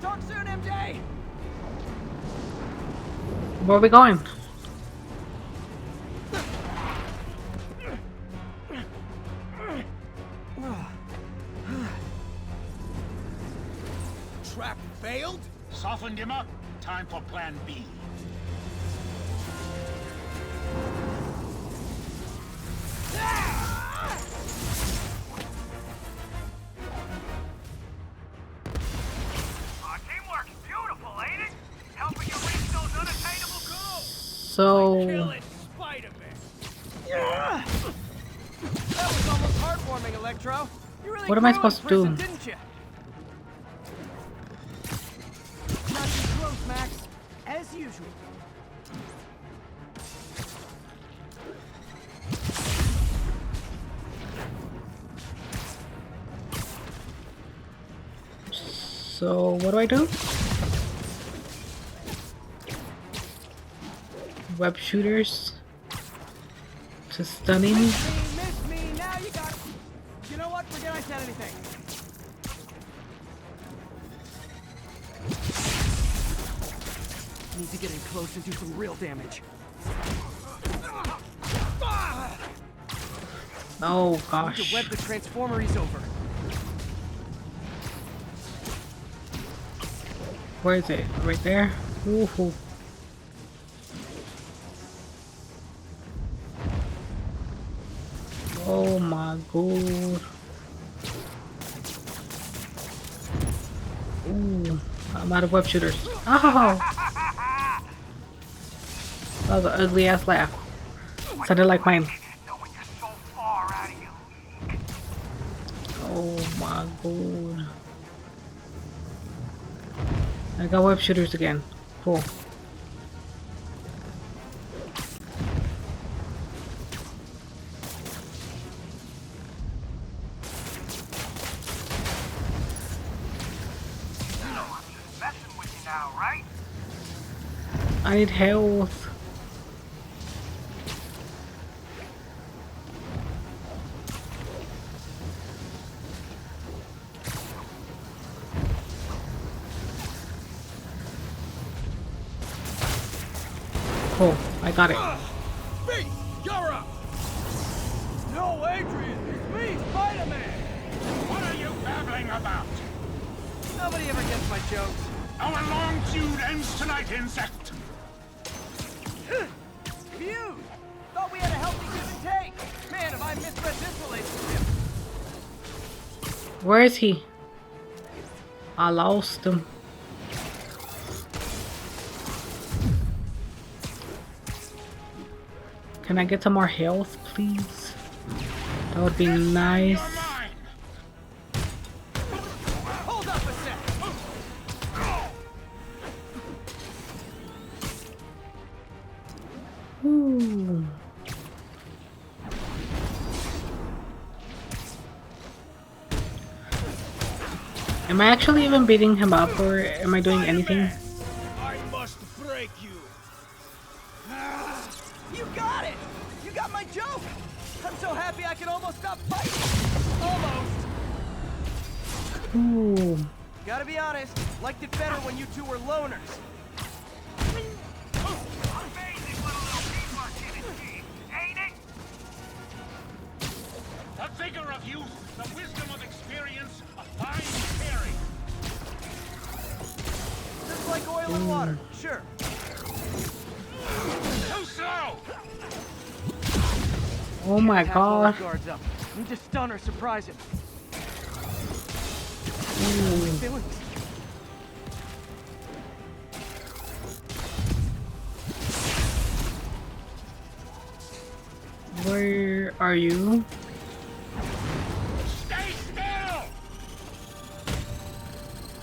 talk soon, MJ. Where are we going? Trap failed? Softened him up. Time for plan B. Teamwork's beautiful, ain't it? Helping you reach those unattainable goals. So Kill it, Spider-Man. That was almost heartwarming, Electro. You really what am I grew in supposed to do? prison, didn't you? Not too close, Max. As usual. So what do I do? Web shooters to stunning. Miss me, now you got it. You know what? Forget I said anything. Need to get in close and do some real damage. Oh Need gosh. to web the transformer he's over. Where is it? Right there? Woohoo. Oh my god. Ooh, I'm out of web shooters. Oh! That was an ugly ass laugh. Sounded like mine. Oh my god. I got web shooters again. Cool. I need health. Cool, I got it. Pete, you're up. No, Adrian, it's me, Spider-Man. What are you babbling about? Nobody ever gets my jokes. Our long feud ends tonight, insect. Feud? Thought we Where is he? I lost him. Can I get some more health, please? That would be nice. Hold up a sec. Ooh. Am I actually even beating him up, or am I doing anything? I must break you. You got it. You got my joke. I'm so happy I can almost stop fighting. Almost. Ooh. Gotta be honest, liked it better when you two were loners. The vigor of youth, the wisdom of experience, a fine pairing. Just like oil and water, sure. Too slow! Oh my god. Guards up. Need to stun or surprise him. Ooh. Where are you? Stay still!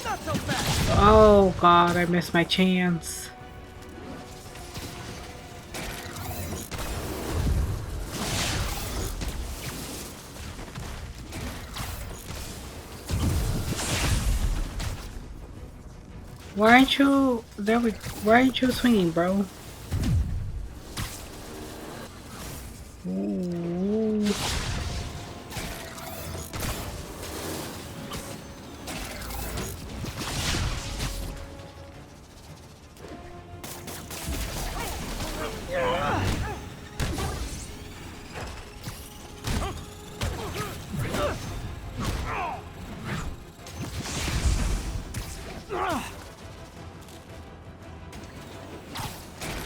Not so fast. Oh god, I missed my chance. Why aren't you there? Why aren't you swinging, bro? Ooh.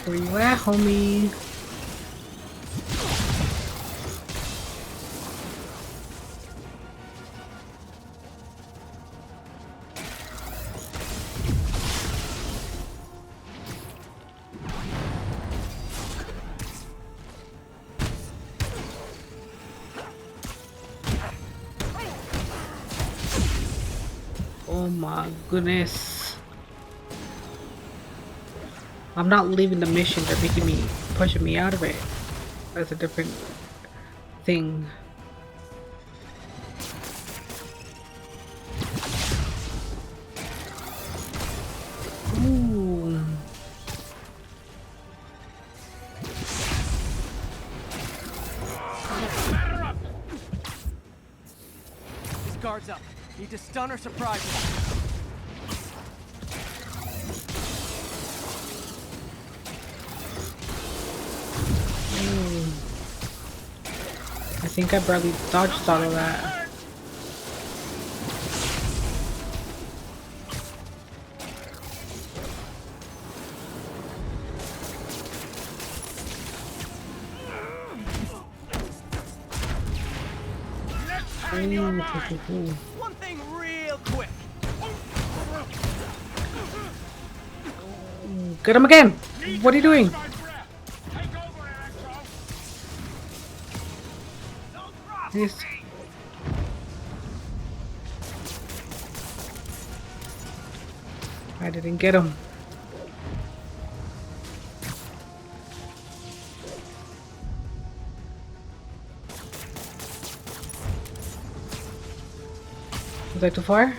Where you at, homie? Oh my goodness. I'm not leaving the mission, they're making me, pushing me out of it. That's a different thing. Ooh. His guard's up. Need to stun or surprise him. I think I barely dodged all of that. Ooh. One thing real quick. Get him again! What are you doing? Yes. I didn't get him. Was I too far?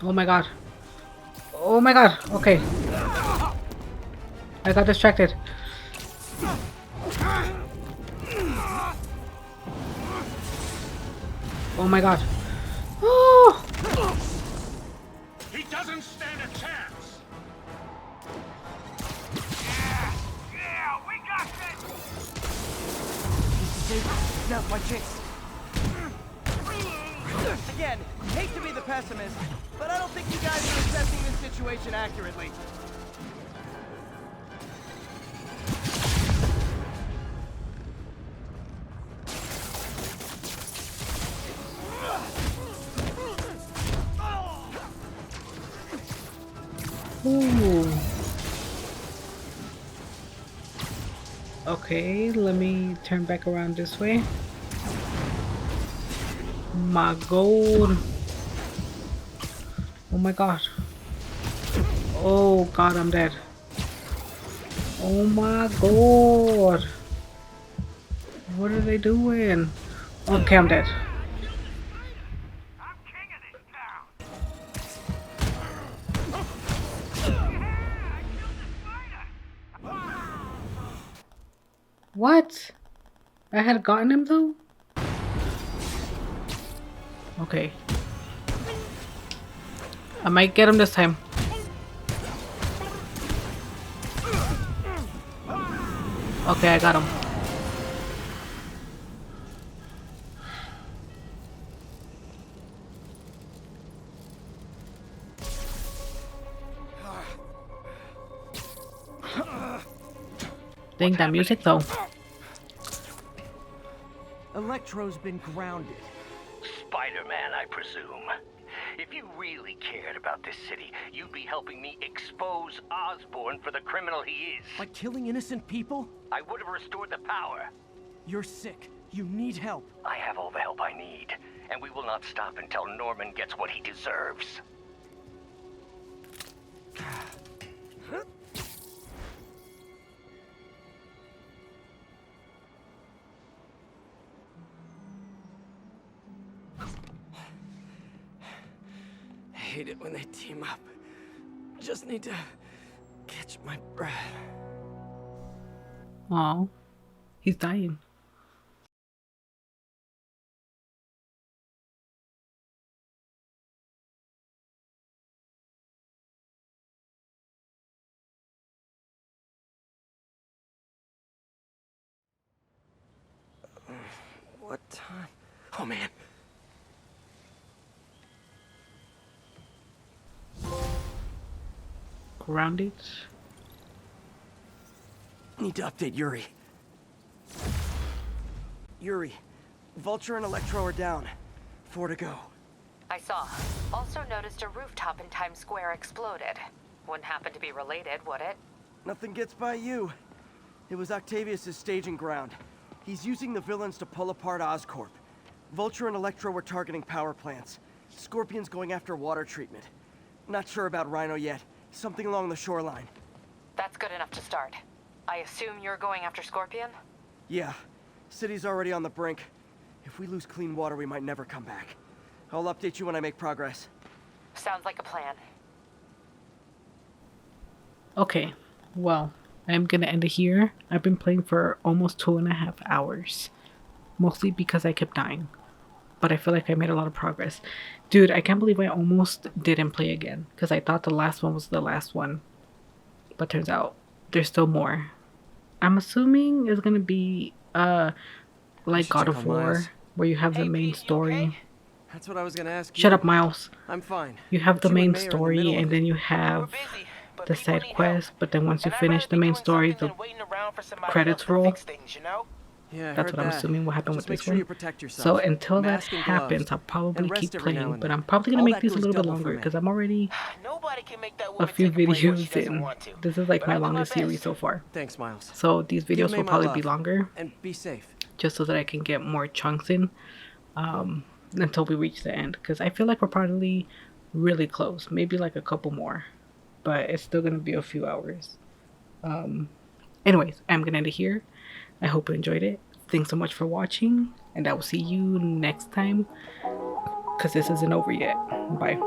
Oh my god. Oh my god. Okay. I got distracted. Oh my god. Oh! He doesn't stand a chance. Yeah, we got this. Now's my chance. Again, hate to be the pessimist, but I don't think you guys are assessing this situation accurately. Ooh. Okay, let me turn back around this way. My god. Oh my god. Oh god, I'm dead. Oh my god. What are they doing? Okay, I'm dead. What? I had gotten him though? Okay. I might get him this time. Okay, I got him. Dang, that music though. Electro's been grounded. Spider-Man, I presume. If you really cared about this city, you'd be helping me expose Osborn for the criminal he is. Like killing innocent people? I would have restored the power. You're sick. You need help. I have all the help I need, and we will not stop until Norman gets what he deserves. I hate it when they team up. Just need to catch my breath. Aw, he's dying. What time? Oh man. Grounded. Need to update Yuri. Yuri, Vulture and Electro are down. 4 to go. I saw. Also noticed a rooftop in Times Square exploded. Wouldn't happen to be related, would it? Nothing gets by you. It was Octavius' staging ground. He's using the villains to pull apart Oscorp. Vulture and Electro were targeting power plants. Scorpion's going after water treatment. Not sure about Rhino yet. Something along the shoreline. That's good enough to start. I assume you're going after Scorpion? Yeah. City's already on the brink. If we lose clean water, we might never come back. I'll update you when I make progress. Sounds like a plan. Okay, well, I'm gonna end it here. I've been playing for almost 2.5 hours. Mostly because I kept dying. But I feel like I made a lot of progress. Dude, I can't believe I almost didn't play again. Because I thought the last one was the last one. But turns out, there's still more. I'm assuming it's gonna be, like God of War. Where you have the main story. That's what I was gonna ask you. Shut up, Miles. I'm fine. You have the But you main and May are in the story middle and of then you have the side quest. But then once you finish the main story, the credits roll. Yeah, That's what I'm assuming will happen with Just make this sure one. you protect yourself. So until that Mask and gloves. happens, I'll probably And rest keep every now playing. and But then. I'm probably gonna All make that these a goes little bit double for longer me. because I'm already a few videos in. This is like my longest series so far. Thanks, Miles. So these Give videos May will my probably love. be longer. And be safe. Just so that I can get more chunks in. Until we reach the end. Because I feel like we're probably really close. Maybe like a couple more. But it's still gonna be a few hours. Anyways, I'm gonna end it here. I hope you enjoyed it. Thanks so much for watching. And I will see you next time. Because this isn't over yet. Bye.